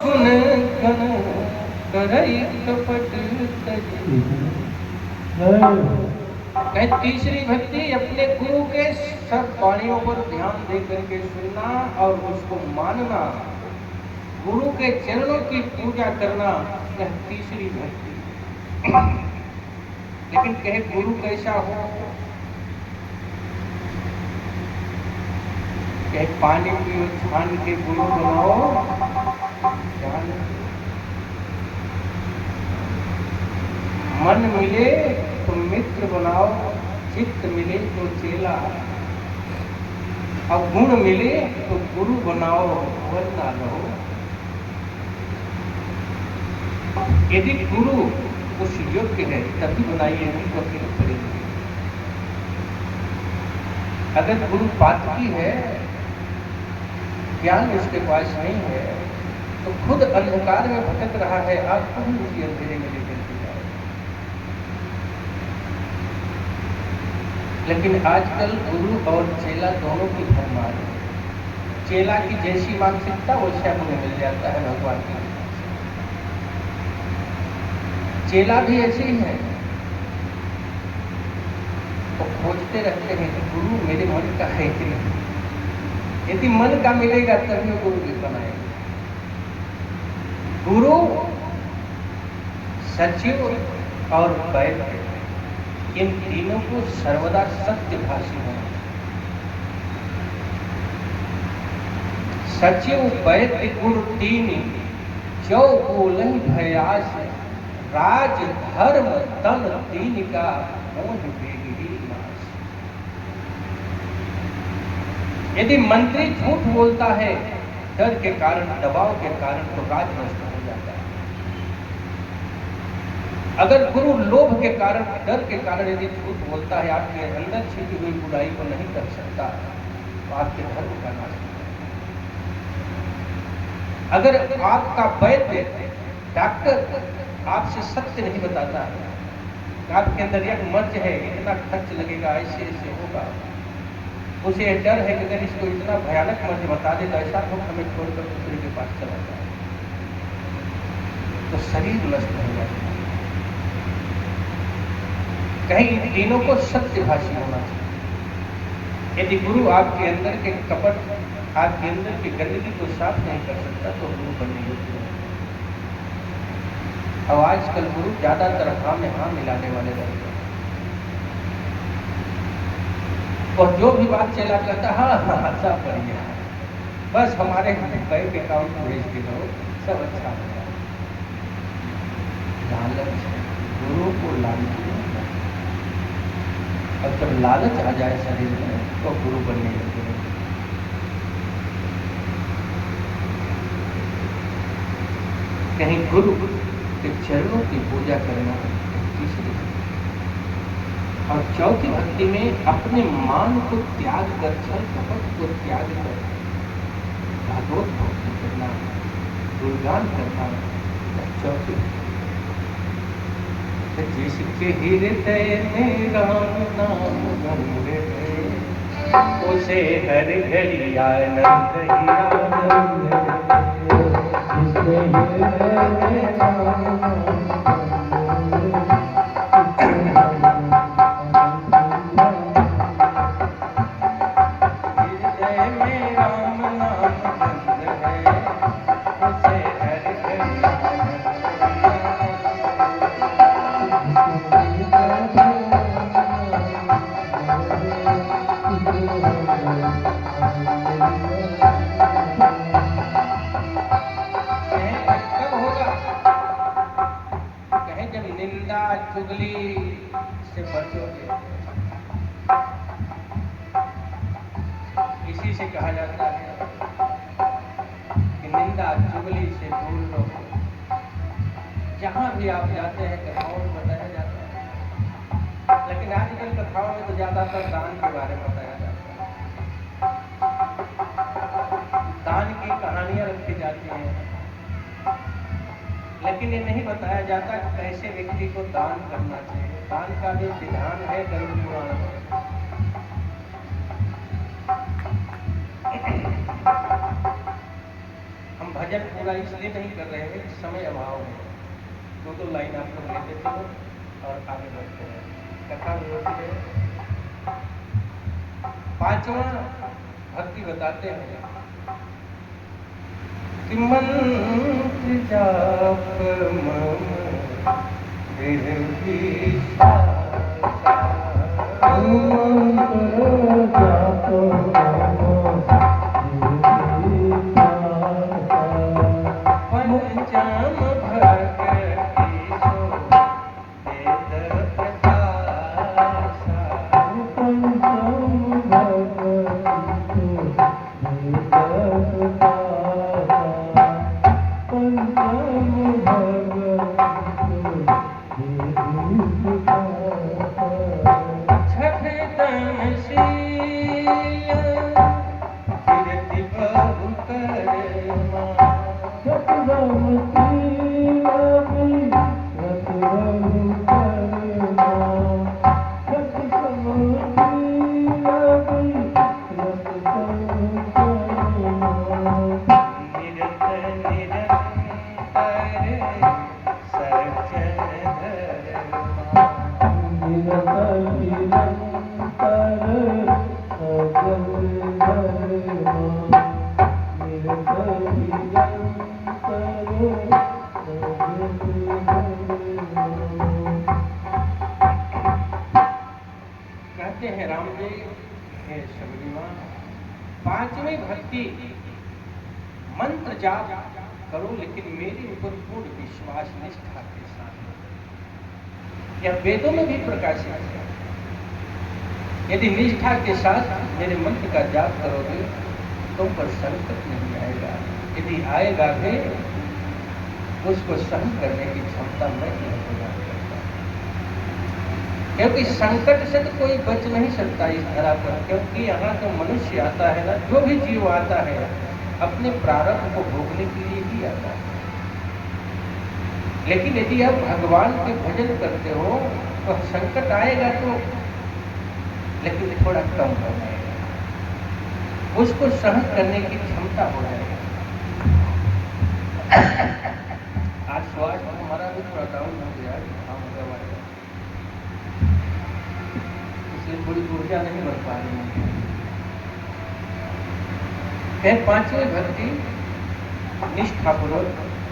गुण गण करई कपट तजी। कहे तीसरी भक्ति अपने गुरु के सब वाणियों पर ध्यान दे करके सुनना और उसको मानना, गुरु के चरणों की पूजा करना, यह तीसरी भक्ति। लेकिन कहे गुरु कैसा हो? कहे पानी पियो छान के गुरु बनाओ जान, मन मिले तो मित्र बनाओ, चित्त मिले तो चेला, अब गुण मिले तो गुरु बनाओ वरना लो। यदि गुरु उस योग्य है तभी बनाइए, नहीं तो फिर करेंगे। अगर गुरु पातकी है, ज्ञान उसके पास नहीं है, तो खुद अंधकार में भटक रहा है, आपको भी उसी अंधेरे में लेकर के जाए। लेकिन आजकल गुरु और चेला दोनों की भरमार है। चेला की जैसी मानसिकता वैसा हमें मिल जाता है भगवान की। चेला भी ऐसे ही है, तो खोजते रहते हैं कि गुरु मेरे मन का है कि नहीं। यदि मन का मिलेगा तभी वो गुरु भी बनाएगा। गुरु, सचिव और वैद्य, इन तीनों को सर्वदा सत्यभाषी होना। सचिव वैद्य गुण तीन, जो बोलहि भयास, राज धर्म तन तीन का मोह बेगी नाश। यदि मंत्री झूठ बोलता है डर के कारण, दबाव के कारण, तो राज नष्ट हो जाता है। अगर गुरु लोभ के कारण, डर के कारण यदि झूठ बोलता है, आपके अंदर छिपी हुई बुराई को नहीं कर सकता, तो आपके धर्म का नाश हो जाएगा। अगर आपका वैद्य, डॉक्टर आपसे सत्य नहीं बताता है, आपके अंदर एक मर्ज है, इतना खर्च लगेगा, ऐसे ऐसे होगा, उसे डर है कि अगर इसको इतना भयानक मर्ज बता दे तो ऐसा लोग हमें छोड़कर दूसरे के पास चला जाए, तो शरीर नष्ट हो जाएगा। कहीं इन तीनों को सत्यभाषी होना चाहिए। यदि गुरु आपके अंदर के कपट, आपके अंदर की गंदगी को साफ नहीं कर सकता, तो गुरु बनने योग्य नहीं। अब आजकल गुरु ज्यादातर हाँ में हाँ मिलाने वाले रहते हैं, और जो भी बात चला करता हाँ हाँ सब बढ़िया, बस हमारे बैंक अकाउंट भेज के दो, सब अच्छा होगा। लालच, गुरु को लालच नहीं, और जब लालच आ जाए शरीर में तो गुरु बनने लगे। कहीं गुरु के चरणों की पूजा करना तीसरी, और चौथी भक्ति में अपने मान को त्याग कर, छल कपट को त्याग कर भागवत भक्ति करना, गुणगान करना, चौथी। जिसके हृदय में राम नाम गंगे, उसे हर घड़ी आनंद ही आनंद। जिसके हृदय में राम चुगली से बचोगे। इसी से कहा जाता है कि निंदा चुगली से दूर रहो। जहां भी आप जाते हैं कथाओं में बताया जाता है, लेकिन आजकल कथाओं में तो ज्यादातर दान के बारे में बताया जाता है। दान की कहानियां रखी जाती हैं, लेकिन ये नहीं बताया जाता कि कैसे व्यक्ति को दान करना चाहिए। दान का जो विधान है गरुड़ पुराण में, हम भजन पूरा इसलिए नहीं कर रहे हैं, समय अभाव है। दो लाइन आप लोग लेते चलो और आगे बढ़ते हैं। कथा भी होती है। पांचवा भक्ति बताते हैं कि मंत्र जाप मम निर्विशा पंचम भक्ति सो वेद प्रकाशा कहते हैं राम जी, हे शबरी मां, पांचवी भक्ति मंत्र जाप करो, लेकिन मेरे ऊपर पूर्ण विश्वास निष्ठा के साथ। यह वेदों में भी प्रकाशित है। यदि निष्ठा के साथ मेरे मंत्र का जाप करोगे तुम पर संकट नहीं आएगा। यदि आएगा भी उसको सहन करने की क्षमता मैं नहीं प्रदान करता, क्योंकि संकट से तो कोई बच नहीं सकता इस धरा पर। क्योंकि यहाँ तो मनुष्य आता है ना, जो भी जीव आता है अपने प्रारब्ध को भोगने के लिए ही आता है। लेकिन यदि आप भगवान के भजन करते हो तो संकट आएगा तो, लेकिन थोड़ा कम हो जाएगा, उसको सहन करने की क्षमता हो जाएगी। आज स्वास्थ्य हमारा भी थोड़ा डाउन हो गया, जुकाम हो गया, इसलिए थोड़ी ऊर्जा नहीं बढ़ पा रही है। पांचवी भक्ति निष्ठापूर्वक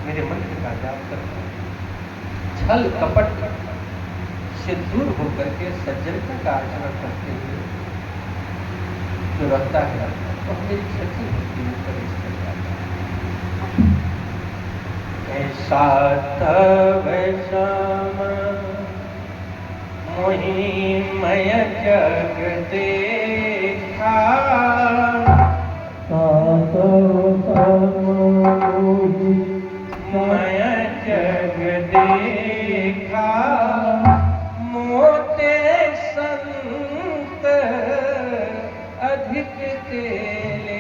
मेरे मंत्र का जाप करता है, छल कपट से दूर होकर के सज्जनता का आचरण करते हुए जो रहता है तो हमें सच्ची भक्ति में प्रवेश कर जाता है। ऐसा तब श्याम मोहिमय जग देखा, मय जग देखा, मोते संत अधिक तेले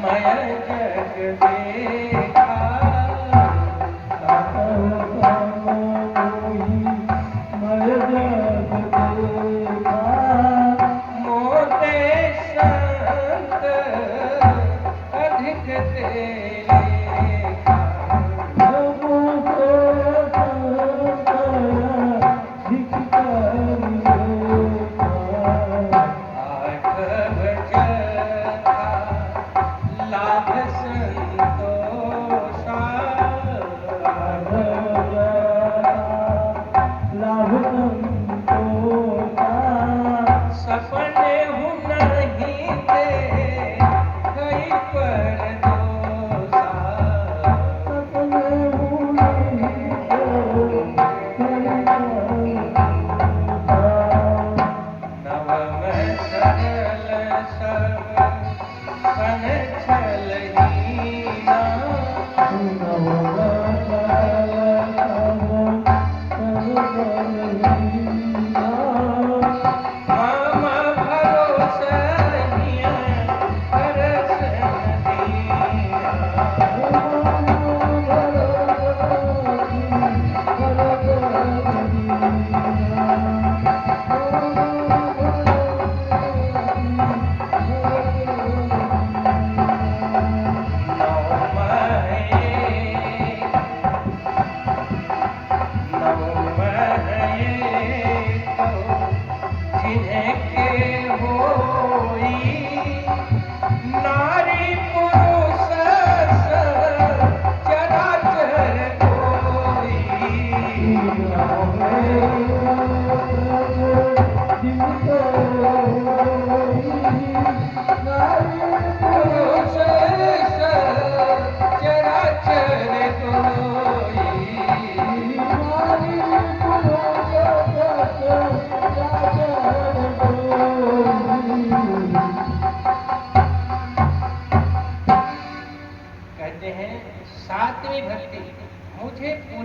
मय जग देखा।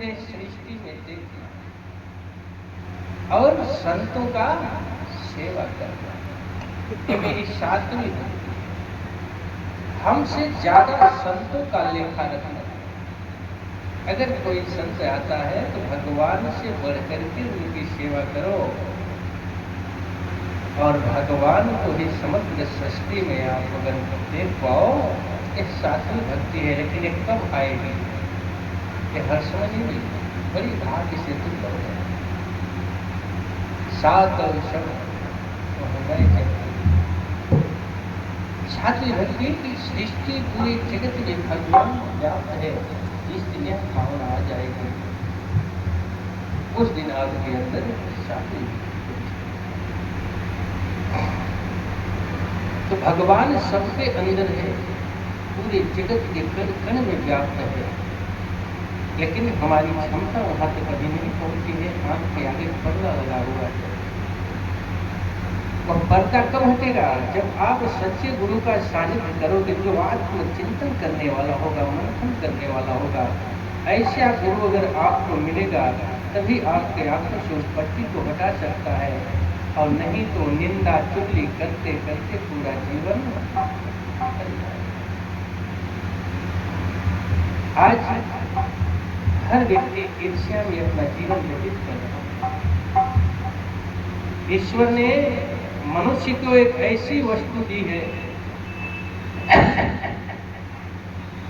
ने सृष्टि में देखा और संतों का सेवा करना, ये मेरी सातवीं भक्ति। हमसे ज्यादा संतों का लेखा रखना। अगर कोई संत आता है तो भगवान से बढ़कर के उनकी सेवा करो, और भगवान को ही समग्र सृष्टि में आप अगर देख पाओ, ये सातवीं भक्ति है। लेकिन ये कब आएगी, ये हर समय नहीं मिलती, बड़ी भाग्य से दुर्लभ है। सात शब्द सातवीं भक्ति की सृष्टि पूरे जगत में भगवान व्याप्त है। इस दिन यह भावना आ जाएगी, उस दिन आपके अंदर सातवीं। तो भगवान सबके अंदर है, पूरे जगत के कण कण में व्याप्त है, लेकिन हमारी क्षमता वहां तक कभी नहीं पहुंची है। आंख के आगे पर्दा लगा हुआ है। और पर्दा कब हटेगा, जब आप सच्चे गुरु का सानिध्य करोगे, जो आत्मचिंतन करने वाला होगा, मंथन करने वाला होगा। ऐसा गुरु अगर आपको मिलेगा, तभी आपके आंखों से उस पट्टी को हटा सकता है, और नहीं तो निंदा चुगली करते करते पूरा जीवन। आज हर व्यक्ति ईर्ष्या में अपना जीवन व्यतीत कर रहा है। ईश्वर ने मनुष्य को एक ऐसी वस्तु दी है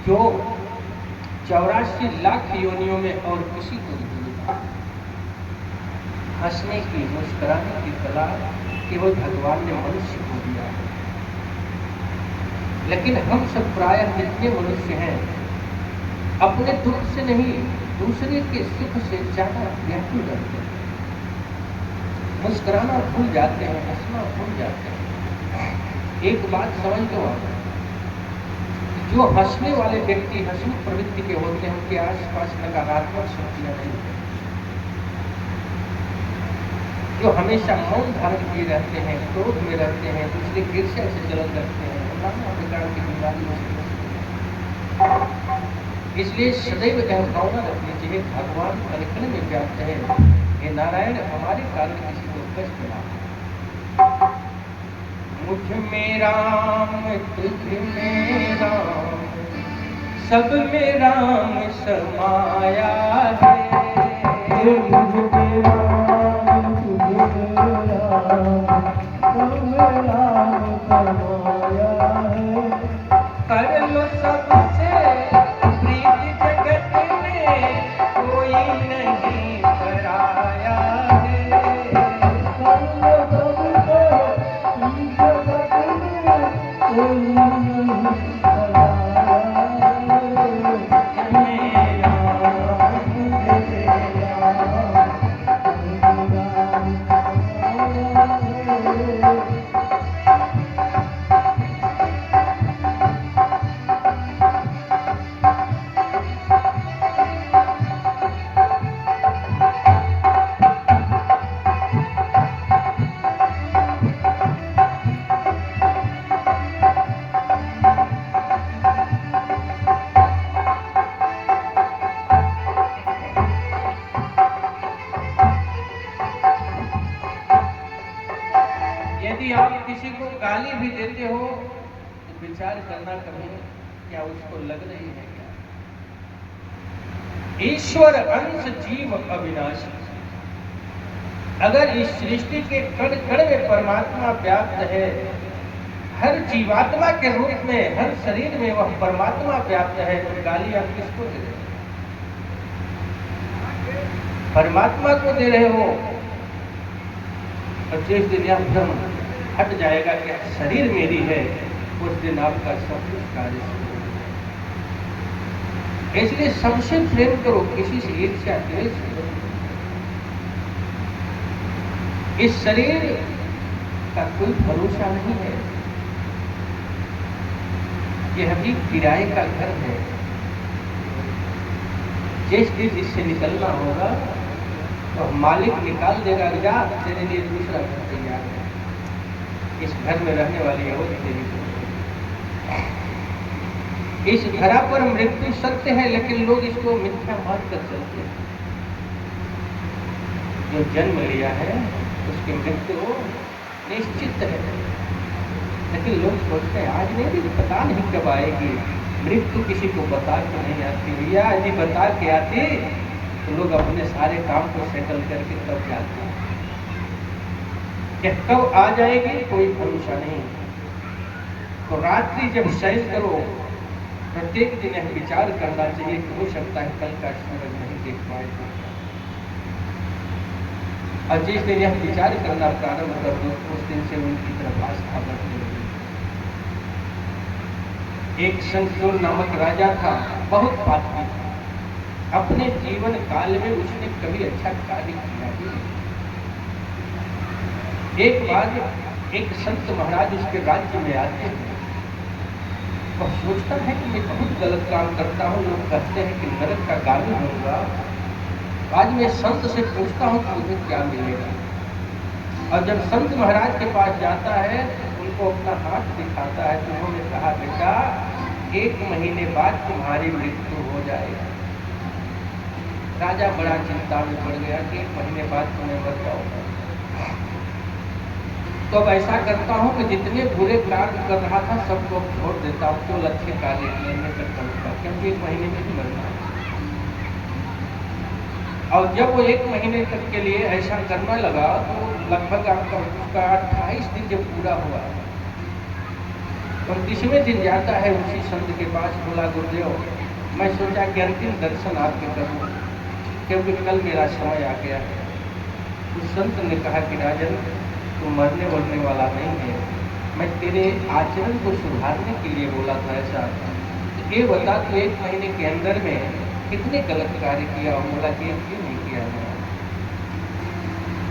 जो 84 लाख योनियों में और किसी को नहीं मिला। हंसने की, मुस्कुराने की कला केवल भगवान ने मनुष्य को दिया है। लेकिन हम सब प्रायः जितने मनुष्य हैं, अपने दुख से नहीं, दूसरे के सुख से ज्यादा व्याकुल रहते हैं। मुस्कुराना भूल जाते हैं, हंसना भूल जाते हैं। एक बात समझ लो आप, जो हंसने वाले व्यक्ति हंसमुख प्रवृत्ति के होते हैं, उनके आसपास नकारात्मक शक्तियां नहीं होती। जो हमेशा मौन धारण किए रहते हैं, क्रोध में रहते हैं, दूसरे ईर्ष्या से जलन करते हैं, नाना प्रकार की बीमारियों से। इसलिए सदैव यह भावना रखनी चाहिए, भगवान कण में व्याप्त है। हे नारायण, हमारे कारण किसी को कष्ट ना। मुझ में राम, तुझ में राम, सब में राम समाया है। मुझ में राम, तुझ में राम, सब में राम समाया है। कर लो सबसे प्रीत जगत में, कोई नहीं पराया है। कर लो सबसे प्रीत जगत में, कोई नहीं पराया है। मेरा यदि आप किसी को गाली भी देते हो तो विचार करना कभी, क्या उसको लग रही है क्या? ईश्वर अंश जीव अविनाशी। अगर इस सृष्टि के कण कण में परमात्मा व्याप्त है, हर जीवात्मा के रूप में, हर शरीर में वह परमात्मा व्याप्त है, तो गाली आप किसको दे रहे हो? परमात्मा को दे रहे हो। और जिस दिन यह भ्रम हट जाएगा कि शरीर मेरी है, उस दिन आपका सब कुछ कार्य शुरू हो जाएगा। इसलिए सबसे प्रेम करो, किसी से ईर्ष्या द्वेष करो। इस शरीर का कोई भरोसा नहीं है, यह भी किराए का घर है। जिस दिन इससे निकलना होगा तो मालिक निकाल देगा, जा तेरे लिए दूसरा घर तैयार है। इस घर में रहने वाली अवधि तेरी को। इस धरा पर मृत्यु सत्य है, लेकिन लोग इसको मिथ्या मान कर चलते हैं। जो जन्म लिया है उसकी मृत्यु निश्चित है। लेकिन लोग सोचते हैं आज नहीं भी पता नहीं कब आएगी, मृत्यु किसी को बता के नहीं आती, या यदि बता के आती तो लोग अपने सारे काम को सेटल करके तब जाते हैं। कि कब आ जाएगी कोई भरोसा नहीं। तो रात्रि जब शयन करो प्रत्येक दिन यह विचार करना चाहिए कि हो सकता है कल का सूरज नहीं देख पाए। और जिस दिन यह विचार करना प्रारंभ कर दो उस दिन से उनकी तरफ आस्था बढ़ती है। एक शंकर नामक राजा था, बहुत पापी था। अपने जीवन काल में उसने कभी अच्छा कार्य किया ही नहीं। एक बार एक संत महाराज उसके राज्य में आते हैं और सोचता है कि मैं बहुत गलत काम करता हूँ, लोग कहते हैं कि नरक का गामी होगा, आज मैं संत से पूछता हूँ कि मुझे क्या मिलेगा। और जब संत महाराज के पास जाता है उनको अपना हाथ दिखाता है तो उन्होंने कहा बेटा 1 महीने बाद तुम्हारी मृत्यु हो जाएगी। राजा बड़ा चिंता में पड़ गया कि 1 महीने बाद तुम्हें मर जाओगे। तो अब ऐसा करता हूँ कि जितने बुरे कार्य कर रहा था सबको छोड़ देता हूँ, केवल अच्छे कार्य करने तक करूँगा, क्योंकि 1 महीने में ही मरना है। और जब वो 1 महीने तक के लिए ऐसा करना लगा तो लगभग आपका उसका 28 दिन जब पूरा हुआ तो 29वें दिन जाता है उसी संत के पास, बोला गुरुदेव मैं सोचा कि अंतिम दर्शन आपके करूँ क्योंकि कल मेरा समय आ गया है। उस संत ने कहा कि राजन तू मरने वरने वाला नहीं है, मैं तेरे आचरण को सुधारने के लिए बोला था ऐसा। तो ये बता तू 1 महीने के अंदर में कितने गलत कार्य किया। और बोला कि क्यों नहीं किया है,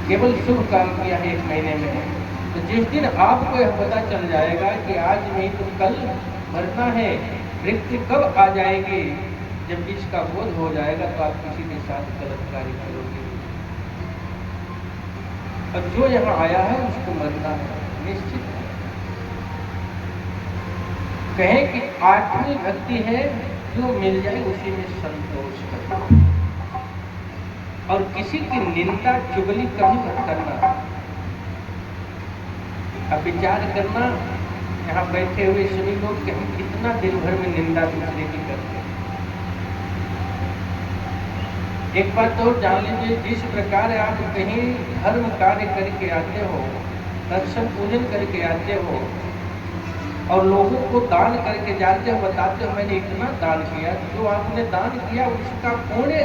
केवल शुभ काम किया है 1 महीने में। तो जिस दिन आपको यह पता चल जाएगा कि आज नहीं तो कल मरना है, मृत्यु कब आ जाएगी, जब इसका बोध हो जाएगा तो आप किसी के साथ गलत कार्य करोगे। और जो यहाँ आया है उसको मरना है निश्चित है। कहें कि 8वीं भक्ति है जो मिल जाए उसी में संतोष करना और किसी की निंदा चुगली कभी मत करना। अब विचार करना यहाँ बैठे हुए सभी लोग कि हम कितना दिन भर में निंदा दूसरे की करते हैं। एक बात तो जान लीजिए, जिस प्रकार आप कहीं धर्म कार्य करके आते हो, दर्शन पूजन करके आते हो और लोगों को दान करके जाते हो, बताते हो मैंने इतना दान किया, जो आपने दान किया उसका पुण्य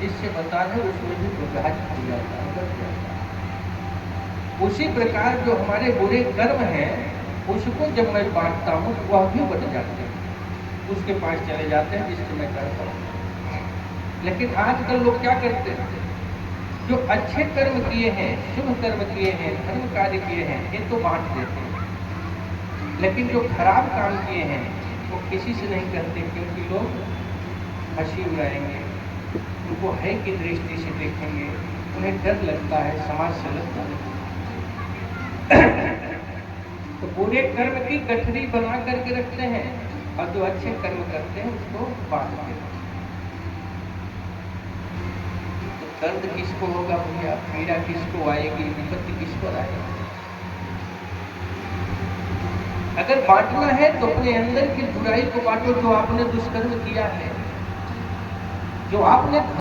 जिससे बता है उसमें भी विभाजित हो जाता है। उसी प्रकार जो हमारे बुरे कर्म हैं उसको जब मैं बांटता हूँ वह भी बढ़ जाते हैं, उसके पास चले जाते हैं जिससे मैं करता हूँ। लेकिन आजकल लोग क्या करते हैं, जो अच्छे कर्म किए हैं, शुभ कर्म किए हैं, धर्म कार्य किए हैं, ये तो बांट देते हैं, लेकिन जो खराब काम किए हैं वो किसी से नहीं करते, क्योंकि लोग हंसी उड़ाएंगे, उनको है की दृष्टि से देखेंगे, उन्हें डर लगता है, समाज से लगता है। तो बुरे कर्म की गठरी बना करके रखते हैं और जो अच्छे कर्म करते हैं उसको बांट देते हैं। दर्द किसको होगा भैया, पीड़ा किसको आएगी, विपत्ति किसको आएगी। अगर बांटना है तो अपने अंदर की बुराई को बांटो, जो आपने दुष्कर्म किया है, जो आपने